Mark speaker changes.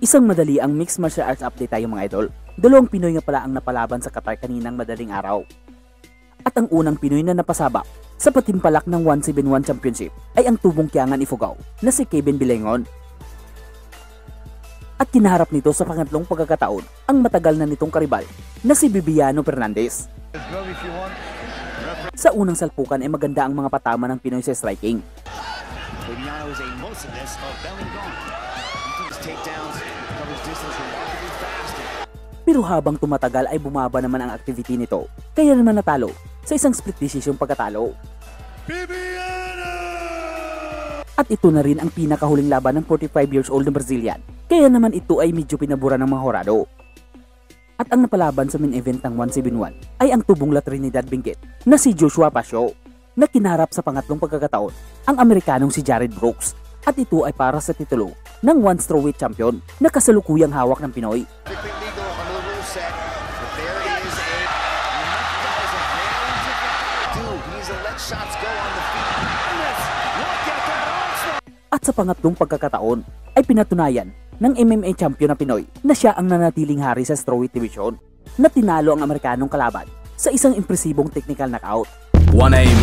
Speaker 1: Isang madali ang mixed martial arts update tayo mga idol. Dalawang Pinoy nga pala ang napalaban sa Qatar kaninang madaling araw. At ang unang Pinoy na napasabak sa patimpalak ng 171 Championship ay ang tubong kiyangan Ifugao na si Kevin Bilengon. At kinaharap nito sa pangatlong pagkakataon ang matagal na nitong karibal na si Bibiano Fernandez. Sa unang salpukan ay maganda ang mga patama ng Pinoy sa striking. Pero habang tumatagal ay bumaba naman ang activity nito, kaya naman natalo sa isang split decision pagkatalo. At ito na rin ang pinakahuling laban ng 45 years old na Brazilian, kaya naman ito ay medyo pinabura ng mga horado. At ang napalaban sa main event ng 171 ay ang tubong La Trinidad Benguet na si Joshua Pasio, na kinarap sa pangatlong pagkakataon ang Amerikanong si Jared Brooks. At ito ay para sa titulo ng one strawweight champion na kasalukuyang hawak ng Pinoy. At sa pangatlong pagkakataon ay pinatunayan ng MMA champion na Pinoy na siya ang nanatiling hari sa strawweight division, na tinalo ang Amerikanong kalaban sa isang impresibong technical knockout.
Speaker 2: One aim,